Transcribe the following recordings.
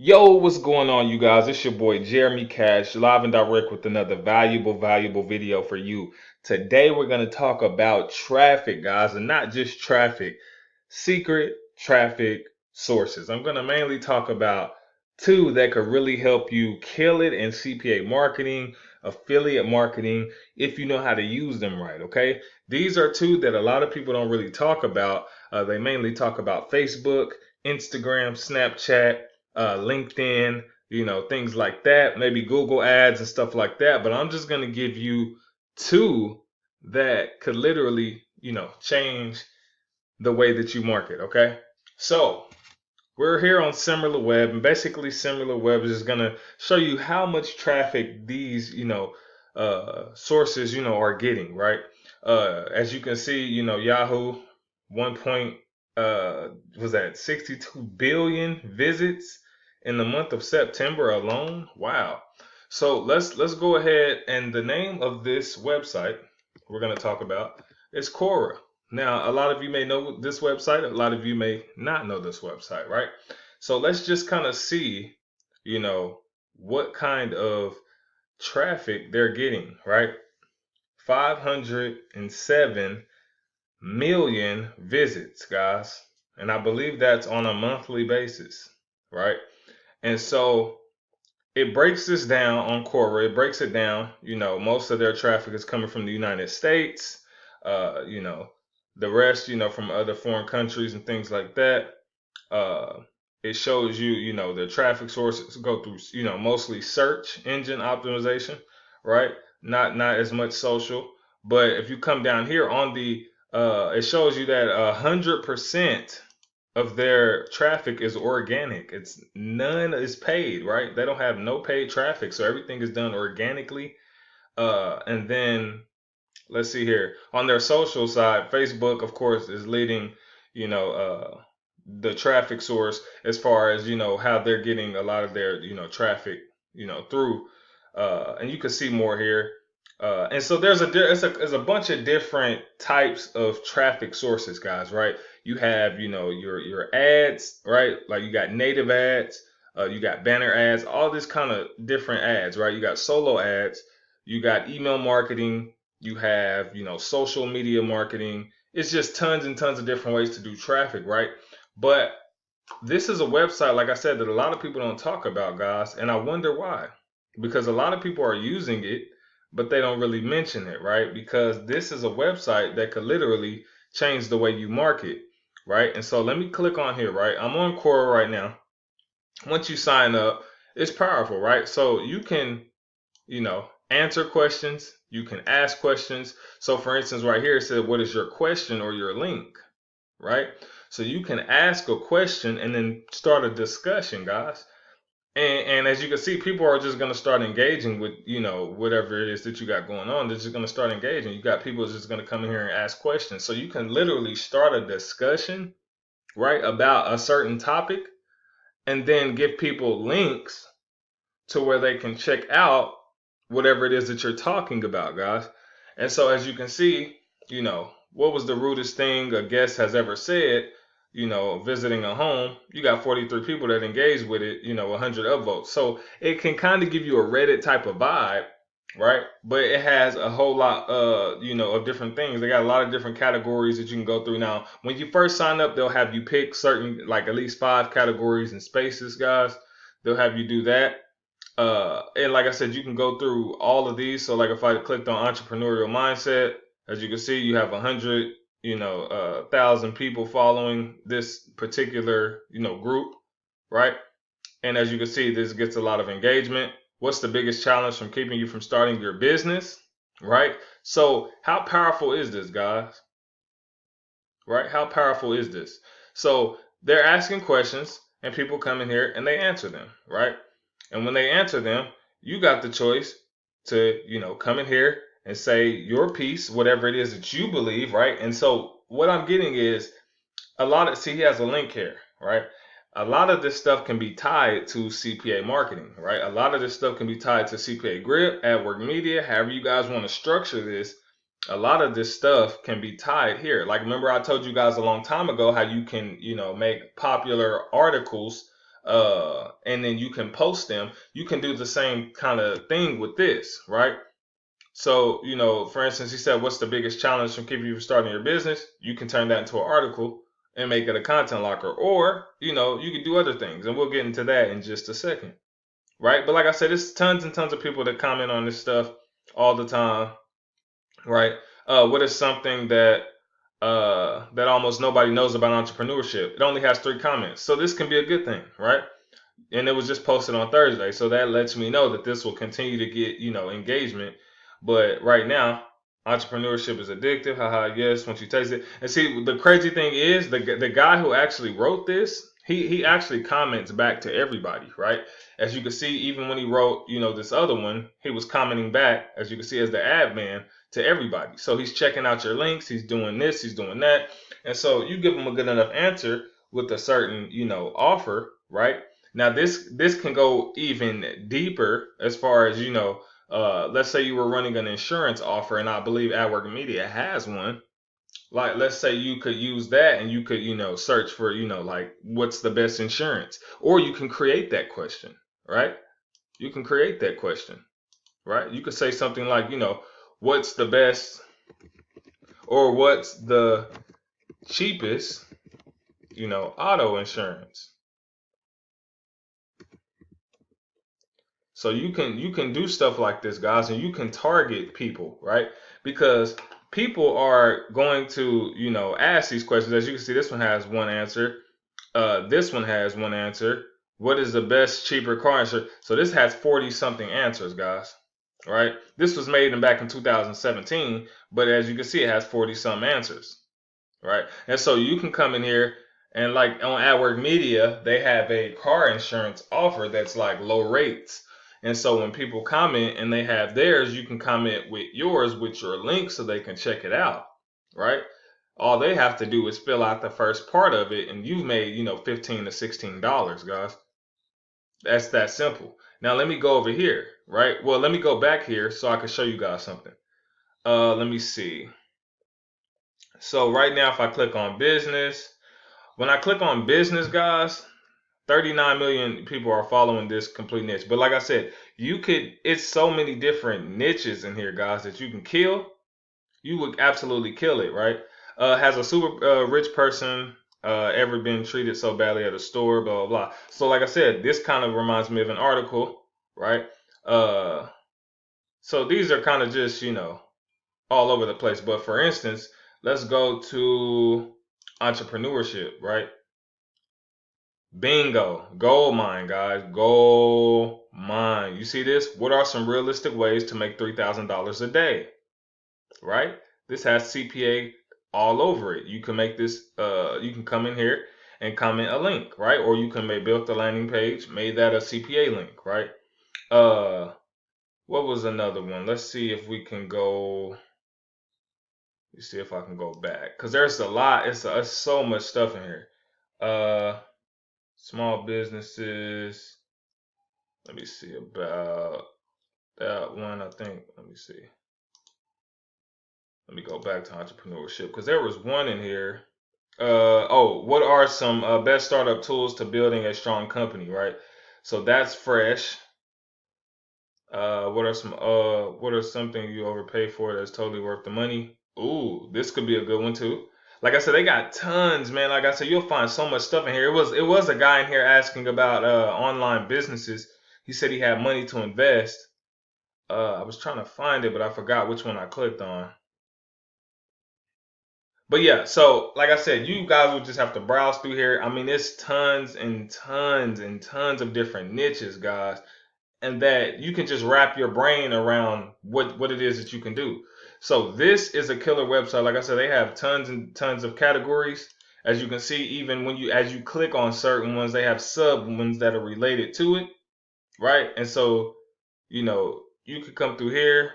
Yo, what's going on, you guys? It's your boy Jeremy Cash, live and direct with another valuable video for you. Today, we're going to talk about traffic, guys, and not just traffic, secret traffic sources. I'm going to mainly talk about two that could really help you kill it in CPA marketing, affiliate marketing, if you know how to use them right, okay? These are two that a lot of people don't really talk about. They mainly talk about Facebook, Instagram, Snapchat, LinkedIn, things like that, maybe Google ads and stuff like that. But I'm just going to give you two that could literally, change the way that you market. Okay. So we're here on SimilarWeb, and basically SimilarWeb is going to show you how much traffic these, sources, are getting, right? As you can see, Yahoo, 1 point, was that 62 billion visits in the month of September alone. Wow. So let's go ahead, and the name of this website we're going to talk about is Quora. Now, a lot of you may know this website, a lot of you may not know this website, right? So let's just kind of see, what kind of traffic they're getting, right? 507 million visits, guys. And I believe that's on a monthly basis, right? And so it breaks this down on Quora. It breaks it down. Most of their traffic is coming from the United States. The rest, from other foreign countries and things like that. Uh, it shows you, the traffic sources go through, mostly search engine optimization, right? Not as much social. But if you come down here on the, it shows you that 100% of their traffic is organic. It's none is paid, right? They don't have no paid traffic, so everything is done organically. And then let's see here on their social side, Facebook, of course, is leading, you know, the traffic source as far as how they're getting a lot of their traffic, through. And you can see more here. And so there's a bunch of different types of traffic sources, guys, right? You have, your ads, right? Like you got native ads, you got banner ads, all this kind of different ads, right? You got solo ads, you got email marketing, you have, social media marketing. It's just tons and tons of different ways to do traffic, right? But this is a website, like I said, that a lot of people don't talk about, guys, and I wonder why. Because a lot of people are using it, but they don't really mention it, right? Because this is a website that could literally change the way you market, right? And so let me click on here, right? I'm on Quora right now. Once you sign up, it's powerful, right? So you can, answer questions, you can ask questions. So for instance, right here it said, what is your question or your link, right? So you can ask a question and then start a discussion, guys. And as you can see, people are just going to start engaging with, whatever it is that you got going on. They're just going to start engaging. You got people just going to come in here and ask questions. So you can literally start a discussion, right, about a certain topic and then give people links to where they can check out whatever it is that you're talking about, guys. And so as you can see, what was the rudest thing a guest has ever said, visiting a home? You got 43 people that engaged with it, 100 upvotes. So it can kind of give you a Reddit type of vibe, right? But it has a whole lot, of different things. They got a lot of different categories that you can go through. Now, when you first sign up, they'll have you pick certain, like at least 5 categories and spaces, guys. They'll have you do that. And like I said, you can go through all of these. So like if I clicked on entrepreneurial mindset, as you can see, you have 100, thousand people following this particular, group, right? And as you can see, this gets a lot of engagement. What's the biggest challenge from keeping you from starting your business, right? So how powerful is this, guys? Right? How powerful is this? So they're asking questions and people come in here and they answer them, right? And when they answer them, you got the choice to, come in here and say your piece, whatever it is that you believe, right? And so what I'm getting is see, he has a link here, right? A lot of this stuff can be tied to CPA marketing, right? A lot of this stuff can be tied to CPA grip, AdWork media, however you guys want to structure this. A lot of this stuff can be tied here. Like, remember I told you guys a long time ago how you can, make popular articles and then you can post them. You can do the same kind of thing with this, right? So, for instance, he said, what's the biggest challenge from keeping you from starting your business? You can turn that into an article and make it a content locker. Or, you can do other things. And we'll get into that in just a second. Right? But like I said, there's tons and tons of people that comment on this stuff all the time. Right? What is something that almost nobody knows about entrepreneurship? It only has 3 comments. So this can be a good thing, right? And it was just posted on Thursday, so that lets me know that this will continue to get engagement. But right now, entrepreneurship is addictive. Haha, yes, once you taste it. And see, the crazy thing is the guy who actually wrote this, he actually comments back to everybody, right? As you can see, even when he wrote this other one, he was commenting back, as you can see, as the admin to everybody. So he's checking out your links, he's doing this, he's doing that, and so you give him a good enough answer with a certain offer, right? Now this can go even deeper as far as let's say you were running an insurance offer, and I believe AdWork Media has one. Like, let's say you could use that, and you could search for like, what's the best insurance, or you can create that question, right? You can create that question, right? You could say something like, what's the best, or what's the cheapest auto insurance. So you can do stuff like this, guys, and you can target people, right? Because people are going to ask these questions. As you can see, this one has one answer. This one has one answer. What is the best cheaper car insurance? So this has 40 something answers, guys. Right? This was made back in 2017, but as you can see, it has 40 some answers. Right? And so you can come in here, and like on AdWork Media, they have a car insurance offer that's like low rates. And so when people comment and they have theirs, you can comment with yours with your link so they can check it out. Right? All they have to do is fill out the first part of it, and you've made, $15 to $16, guys. That's that simple. Now let me go over here, right? Well, let me go back here so I can show you guys something. Let me see. So right now, if I click on business, when I click on business, guys, 39 million people are following this complete niche. But like I said, it's so many different niches in here, guys, that you can kill. You would absolutely kill it, right? Has a super rich person ever been treated so badly at a store? Blah, blah, blah. So like I said, this kind of reminds me of an article, right? So these are kind of just, all over the place. But for instance, let's go to entrepreneurship, right? Bingo. Gold mine, guys. Gold mine. You see this? What are some realistic ways to make $3,000 a day? Right? This has CPA all over it. You can make this, you can come in here and comment a link, right? Or you can build the landing page, made that a CPA link, right? What was another one? Let's see if we can go. Let's see if I can go back, because there's a lot. It's so much stuff in here. Small businesses. Let me see about that one. I think. Let me see. Let me go back to entrepreneurship, because there was one in here. What are some best startup tools to building a strong company, right? So that's fresh. What are something you overpay for that's totally worth the money? Ooh, this could be a good one too. Like I said, they got tons, man. Like I said, you'll find so much stuff in here. It was a guy in here asking about online businesses. He said he had money to invest. I was trying to find it, but I forgot which one I clicked on. But yeah, so like I said, you guys will just have to browse through here. I mean, it's tons and tons and tons of different niches, guys, and that you can just wrap your brain around what it is that you can do. So this is a killer website. Like I said, they have tons and tons of categories. As you can see, even as you click on certain ones, they have sub ones that are related to it, right? And so, you could come through here.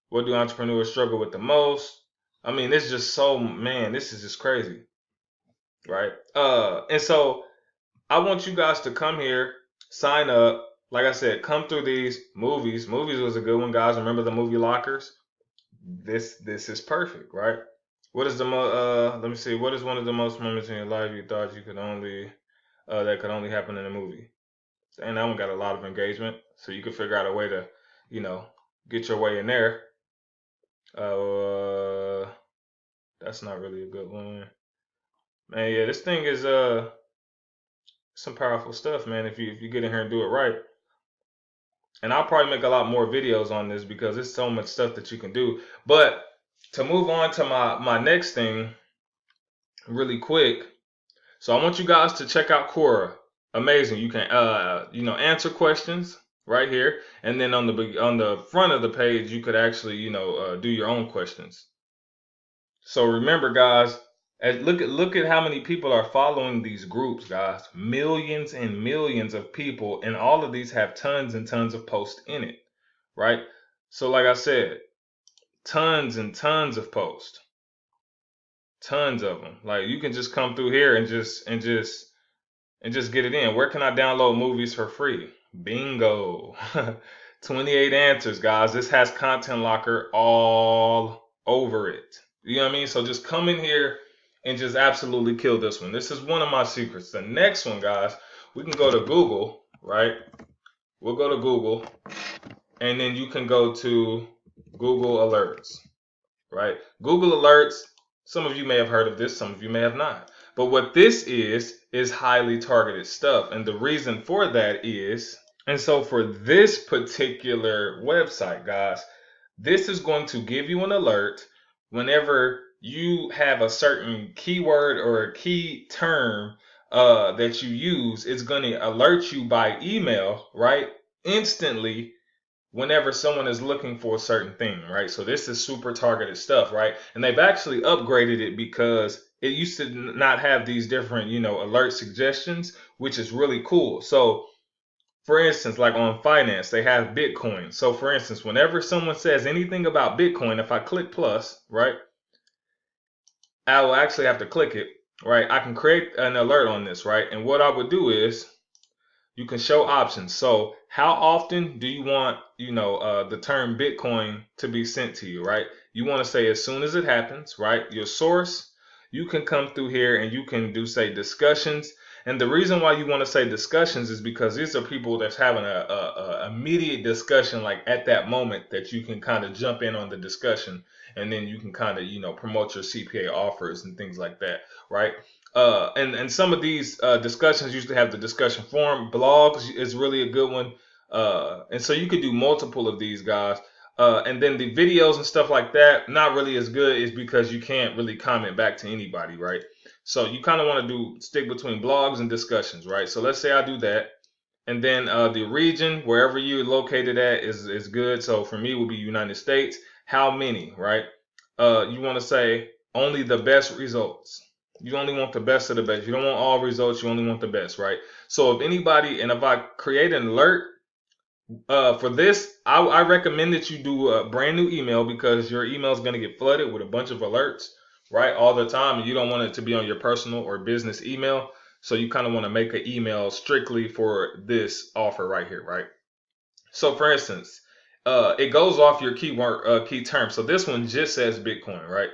What do entrepreneurs struggle with the most? I mean, it's just so, man, this is just crazy, right? And so I want you guys to come here, sign up. Like I said, come through these movies. Movies was a good one, guys. Remember the movie Lockers? This is perfect, right? What is the let me see. What is one of the most moments in your life you thought you could only that could only happen in a movie? And that one got a lot of engagement. So you can figure out a way to, get your way in there. That's not really a good one. Man, yeah, this thing is some powerful stuff, man, if you get in here and do it right. And I'll probably make a lot more videos on this because there's so much stuff that you can do. But to move on to my next thing really quick. So I want you guys to check out Quora. Amazing. You can answer questions right here, and then on the front of the page you could actually do your own questions. So remember, guys, look at how many people are following these groups, guys. Millions and millions of people, and all of these have tons and tons of posts in it, right? So like I said, tons and tons of posts, tons of them. Like you can just come through here and just get it in. Where can I download movies for free? Bingo. 28 answers, guys. This has Content Locker all over it. You know what I mean? So just come in here and just absolutely kill this one. This is one of my secrets. The next one, guys, we can go to Google, right? We'll go to Google, and then you can go to Google Alerts, right? Google Alerts, some of you may have heard of this, some of you may have not. But what this is highly targeted stuff. And the reason for that is, and so for this particular website, guys, this is going to give you an alert whenever you have a certain keyword or a key term that you use. It's going to alert you by email, right? Instantly whenever someone is looking for a certain thing, right? So this is super targeted stuff, right? And they've actually upgraded it because it used to not have these different, alert suggestions, which is really cool. So for instance, like on finance, they have Bitcoin. So for instance, whenever someone says anything about Bitcoin, if I click plus, right, I will actually have to click it, right? I can create an alert on this, right? And what I would do is you can show options. So how often do you want, the term Bitcoin to be sent to you, right? You want to say as soon as it happens, right? Your source, you can come through here and you can do, say, discussions. And the reason why you want to say discussions is because these are people that's having a immediate discussion, like at that moment, that you can kind of jump in on the discussion, and then you can kind of promote your CPA offers and things like that, right? And some of these discussions usually have the discussion forum. Blogs is really a good one. And so you could do multiple of these, guys. And then the videos and stuff like that, not really as good, is because you can't really comment back to anybody, right? So you kind of want to stick between blogs and discussions, right? So let's say I do that. And then the region, wherever you're located at, is good. So for me, it would be United States. How many, right? You want to say only the best results. You only want the best of the best. You don't want all results. You only want the best, right? So if anybody, and if I create an alert for this, I recommend that you do a brand new email, because your email is going to get flooded with a bunch of alerts, right, all the time. And you don't want it to be on your personal or business email. So you kind of want to make an email strictly for this offer right here, right? So for instance, it goes off your keyword, key term. So this one just says Bitcoin, right?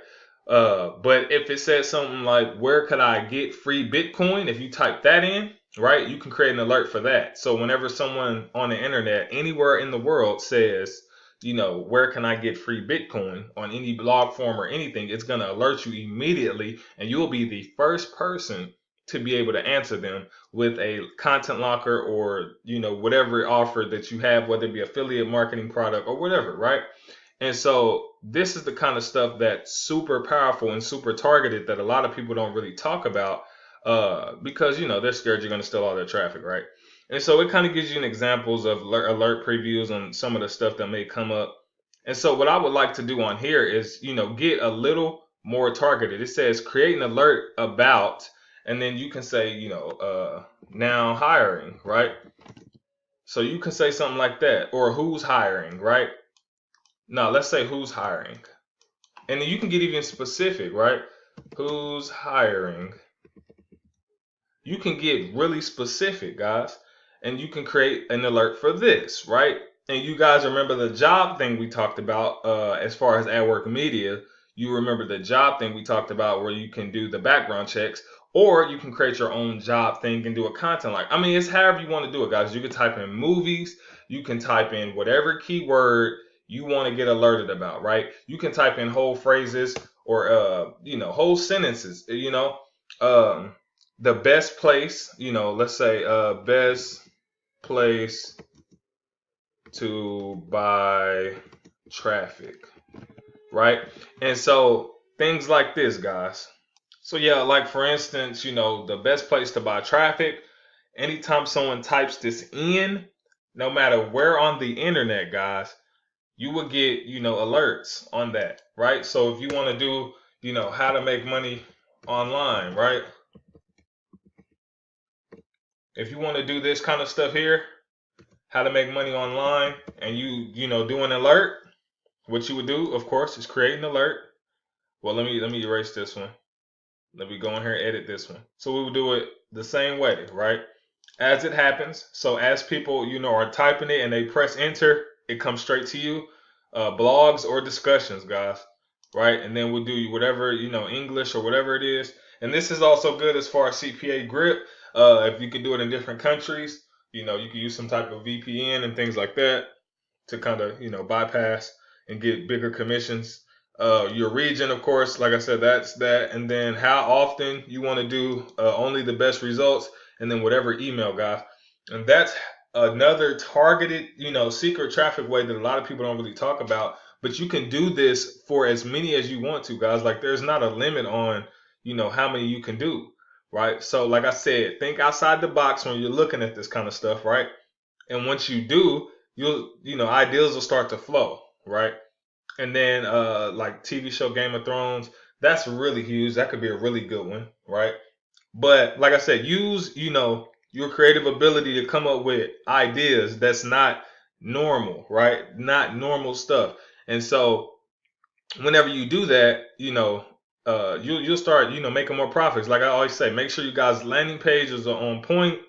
But if it says something like, where could I get free Bitcoin? If you type that in, right, you can create an alert for that. So whenever someone on the internet, anywhere in the world says, where can I get free Bitcoin on any blog form or anything, it's going to alert you immediately, and you'll be the first person to be able to answer them with a content locker or, whatever offer that you have, whether it be affiliate marketing product or whatever, right? And so this is the kind of stuff that's super powerful and super targeted that a lot of people don't really talk about because, they're scared you're going to steal all their traffic, right? And so it kind of gives you an examples of alert previews on some of the stuff that may come up. And so what I would like to do on here is, get a little more targeted. It says create an alert about, and then you can say, now hiring, right? So you can say something like that, or who's hiring, right? Now, let's say who's hiring. And then you can get even specific, right? Who's hiring? You can get really specific, guys. And you can create an alert for this, right? And you guys remember the job thing we talked about as far as AdWork Media. You remember the job thing we talked about where you can do the background checks. Or you can create your own job thing and do a content like. I mean, it's however you want to do it, guys. You can type in movies. You can type in whatever keyword you want to get alerted about, right? You can type in whole phrases or whole sentences. Um, the best place. Let's say best place to buy traffic, right? And so things like this, guys. So yeah, like for instance, the best place to buy traffic, anytime someone types this in, no matter where on the internet, guys, you will get, alerts on that, right? So if you want to do, how to make money online, right? If you want to do this kind of stuff here, how to make money online, and do an alert, what you would do, of course, is create an alert. Well, let me erase this one. Let me go in here and edit this one. So we will do it the same way, right? As it happens. So as people, are typing it and they press enter, it comes straight to you. Blogs or discussions, guys, right? And then we'll do whatever, English or whatever it is. And this is also good as far as CPA grip. If you could do it in different countries, you could use some type of VPN and things like that to kind of bypass and get bigger commissions. Your region, of course, like I said, that's that. And then how often you want to do only the best results, and then whatever email, guys. And that's another targeted, secret traffic way that a lot of people don't really talk about. But you can do this for as many as you want to, guys. Like there's not a limit on, how many you can do, right? So like I said, think outside the box when you're looking at this kind of stuff, right? And once you do, ideas will start to flow, right? And then like TV show Game of Thrones, that's really huge. That could be a really good one, right? But like I said, use, your creative ability to come up with ideas that's not normal, right? Not normal stuff. And so whenever you do that, you'll start, making more profits. Like I always say, make sure you guys' landing pages are on point,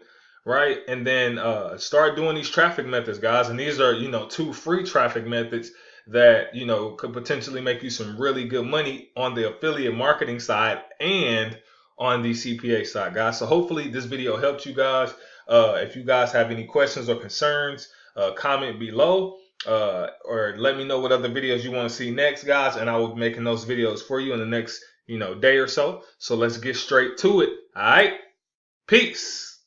right? And then start doing these traffic methods, guys. And these are, two free traffic methods that, could potentially make you some really good money on the affiliate marketing side and on the CPA side, guys. So hopefully this video helped you guys. If you guys have any questions or concerns, comment below. Or let me know what other videos you want to see next, guys, and I will be making those videos for you in the next, day or so. So let's get straight to it. All right. Peace.